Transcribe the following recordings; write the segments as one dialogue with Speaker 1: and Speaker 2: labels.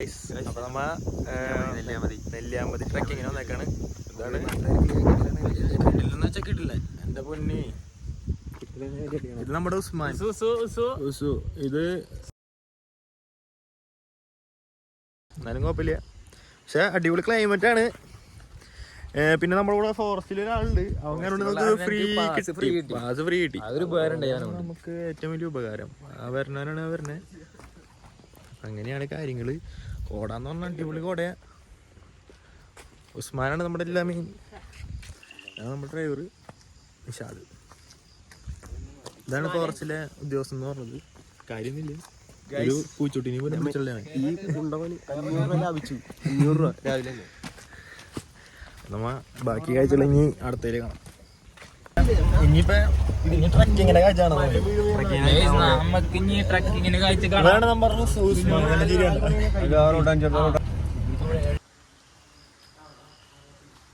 Speaker 1: അപ്പൊ നമ്മ നെല്ലിയാമ്പതി ട്രക്കിങ്ങിന് വന്നേക്കാണ്. ഇതാണ് കിട്ടില്ല എന്റെ പൊന്നി. ഇത് നമ്മുടെ ഉസ്മാൻ. ഇത് എന്നാലും കുഴപ്പമില്ല, പക്ഷെ അടിപൊളി ക്ലൈമറ്റ് ആണ്. പിന്നെ നമ്മുടെ കൂടെ ഫോറസ്റ്റിൽ ഒരാളുണ്ട്, നമുക്ക് ഫ്രീ കിട്ടി. നമുക്ക് ഏറ്റവും വലിയ ഉപകാരം വരണവരാണ് വരുന്നത്. അങ്ങനെയാണ് കാര്യങ്ങള്. കോടാന്ന് പറഞ്ഞാൽ അടിപൊളി കോടയാ. ഉസ്മാനാണ് നമ്മുടെ എല്ലാ മെയിൻ. നമ്മുടെ ഡ്രൈവർ നിഷാദ്. ഇതാണ് ഫോറസ്റ്റിലെ ഉദ്യോഗസ്ഥൻ എന്ന് പറഞ്ഞത്. കാര്യമൊന്നുമില്ല, ഒരു പൂച്ചോട്ടിനെ പോലും പിടിച്ചുള്ളതാണ്. നമ്മ ബാക്കി കാഴ്ചകൾ ഇനി അടുത്തേക്ക് കാണാം. ഇനി ട്രക്കിങ്ങിന്റെ കാഴ്ചയാണ്.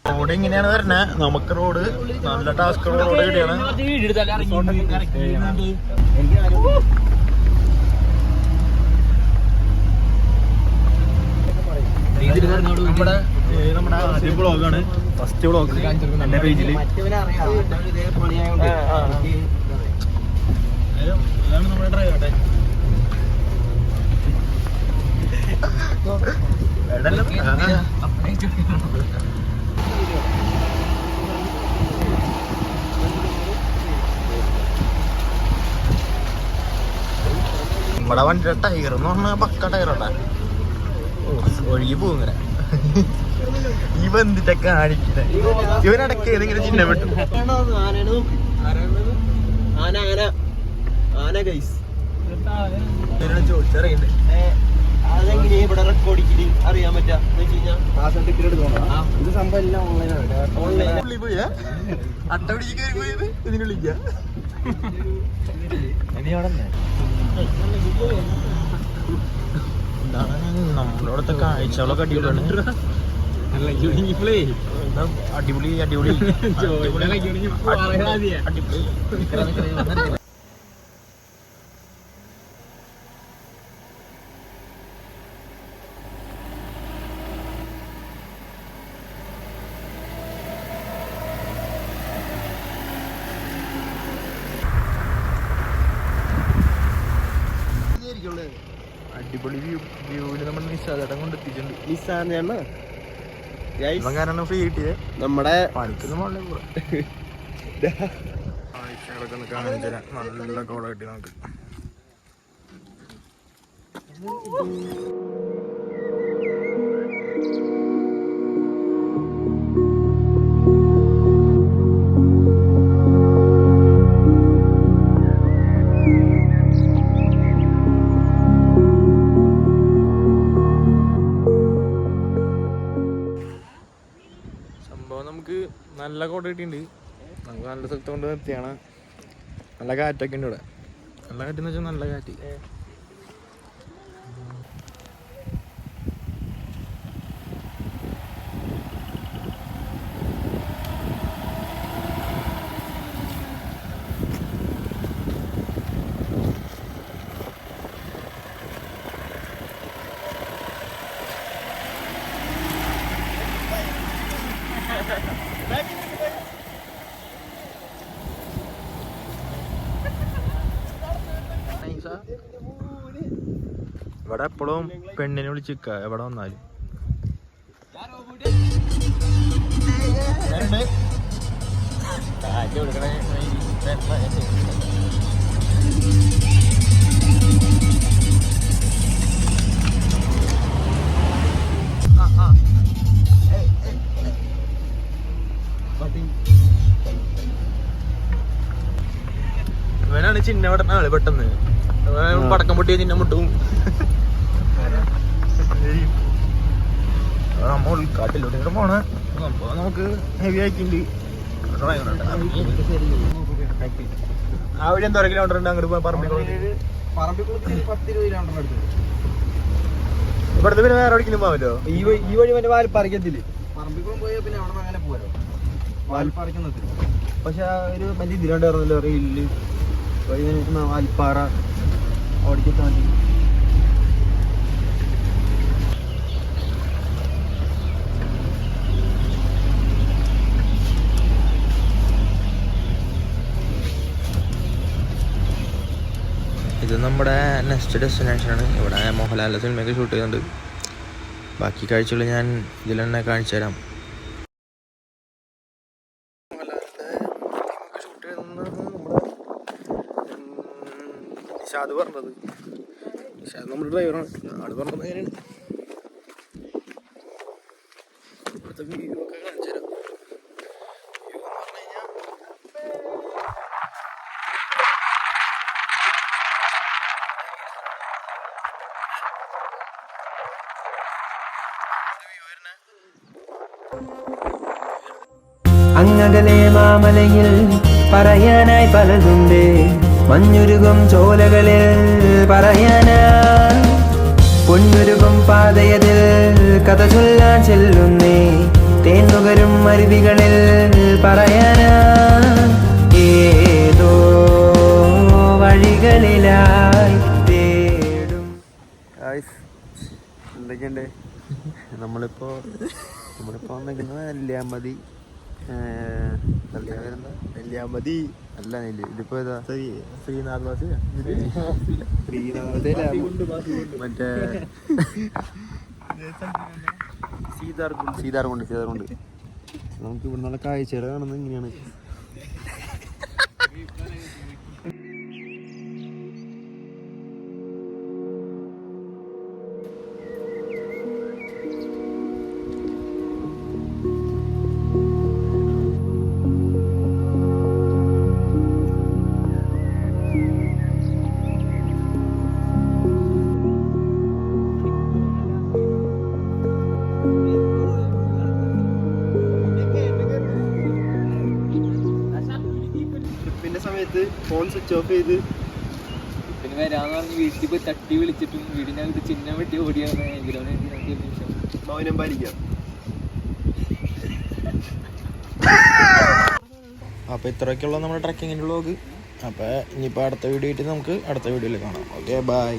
Speaker 1: റോഡ് ഇങ്ങനെയാണ് വരണേ. നമുക്ക് റോഡ് നല്ല ടാസ്ക് റോഡ് കിട്ടിയാണ്. നമ്മുടെ ആദ്യ ബ്ലോഗാണ്, ഫസ്റ്റ് ബ്ലോഗ് എന്റെ പേജില്. ഇതാണ് നമ്മുടെ ഡ്രൈവർ. നമ്മുടെ വണ്ടിയുടെ ടയർ എന്ന് പറഞ്ഞാൽ പക്ക ടയറുണ്ടാ, ഒഴുകി പോകും ഇങ്ങനെ. ഇവ എന്തിട്ടാ കാണിക്കുന്നത്? ഇവനടക്ക് ഏതെങ്കിലും ചിഹ്നം വിട്ടു. ചോദിച്ചറിയണ്ട് അതെങ്ങനെ ഇവിടെ റെക്കോർഡിങ്ങിൽ അറിയാൻ പറ്റാ. ഇത് സംഭവം എല്ലാം ഓൺലൈനാണ്. പോയ അട്ട പിടിച്ച് കയറി പോയത് ഇതിന് വിളിക്കാം. നമ്മളോടത്തെ കാഴ്ചകളൊക്കെ അടിപൊളിയാണ്. അടിപൊളി അടിപൊളി അടിപൊളി. അടിപൊളി വ്യൂവില് നമ്മൾ നിശാദം കൊണ്ടെത്തിച്ചിട്ടുണ്ട്. കാരണം ഫ്രീ കിട്ടിയത് നമ്മുടെ കാഴ്ചകളൊക്കെ ഒന്ന് കാണിച്ചു തരാം. നല്ല കോട കിട്ടി നമുക്ക്. നമുക്ക് നല്ല കോട കിട്ടിയിട്ടുണ്ട്. നമുക്ക് നല്ല സ്ഥലത്ത് കൊണ്ട് നിർത്തിയാണ്. നല്ല കാറ്റൊക്കെ ഉണ്ട് ഇവിടെ. നല്ല കാറ്റെന്ന് വെച്ചാൽ നല്ല കാറ്റ്. ഇവിടെ എപ്പോഴും പെണ്ണിനെ വിളിച്ചിക്ക എവിടെ വന്നാലും. ഇവനാണ് ചിന്ന ഇവിടെ ആള് പെട്ടെന്ന് പടക്കം പൊട്ടിയ ചിഹ്നം മുട്ടും. നമ്മ ഉൾക്കാട്ടിലോട്ട് പോണ നമുക്ക് ഹെവി ആക്കിണ്ട്. ആ വഴി എന്തോരം കിലോമീറ്റർ ഉണ്ട് അങ്ങോട്ട് പറമ്പിക്കുളത്ത്? ഇവിടുത്തെ പിന്നെ വേറെ എവിടേക്കും പോകാൻ പറ്റുമോ? ഈ വഴി മറ്റേ വാൽപ്പാറയ്ക്കെത്തില്ലേ? പറമ്പിക്കുളം പോയാൽ പിന്നെ അവിടെ അങ്ങനെ പോരോ, വാൽപ്പാറയ്ക്കെത്തി. പക്ഷെ ഒരു വലിയ ഇതിലുണ്ടായിരുന്നല്ലോ റെയിലില് വാൽപ്പാറ ഓടിക്കെത്താൻ വേണ്ടി. നെക്സ്റ്റ് ഡെസ്റ്റിനേഷനാണ്. ഇവിടെ മോഹൻലാലിൻ്റെ സിനിമയൊക്കെ ഷൂട്ട് ചെയ്യുന്നുണ്ട്. ബാക്കി കാഴ്ചകൾ ഞാൻ ഇതിൽ തന്നെ കാണിച്ചു തരാം. ഷൂട്ട് ചെയ്യുന്നത് നിഷാദ് പറഞ്ഞത്. നിഷാദ് നമ്മുടെ ഡ്രൈവറാണ്. ആള് പറഞ്ഞത് അങ്ങനെയാണ്. ഇവിടുത്തെ വ്യൂ ഒക്കെ കാണിച്ചു തരാം. വ്യൂ എന്ന് പറഞ്ഞു കഴിഞ്ഞാൽ
Speaker 2: അങ്ങകലെ മാമലയിൽ പറയാനായി പലതുണ്ട്, മഞ്ഞുരുകും ചോലകളിൽ പറയാനായി പൊന്നുരുകും പാതയതിൽ കഥ ചൊല്ലാൻ ചെല്ലുന്നേ, തേന്നുകരും അരുവികളിൽ പറയാനായി ഏതോ വഴികളിലായി തേടും.
Speaker 1: എന്തൊക്കെയുണ്ട്? നമ്മളിപ്പോ വന്നിരിക്കുന്നത് നെല്ലിയാമ്പതി. നെല്ലിയാമ്പതി അല്ല, ഇതിപ്പോ ഏതാ? ശ്രീനാഥ് ബാസി. മറ്റേ സീതാർകുണ്ട്. നമുക്ക് ഇവിടെ നിന്നുള്ള കാഴ്ചകൾ കാണുന്നത് ഇങ്ങനെയാണ്.
Speaker 3: സമയത്ത് ഫോൺ സ്വിച്ച് ഓഫ് ചെയ്ത്
Speaker 4: പിന്നെ വരാന്ന് പറഞ്ഞ് വീട്ടിൽ പോയി തട്ടി വിളിച്ചിട്ടും വീടിനകത്ത് ചിഹ്നം വെട്ടി ഓടിയാണ്
Speaker 3: മൗനം പാലിക്കാം.
Speaker 1: അപ്പോൾ ഇത്രയൊക്കെയുള്ള നമ്മുടെ ട്രക്കിങ്ങിൻ്റെ വ്ലോഗ്. അപ്പോൾ ഇനിയിപ്പോൾ അടുത്ത വീഡിയോ ആയിട്ട് നമുക്ക് അടുത്ത വീഡിയോയിൽ കാണാം. Okay, by.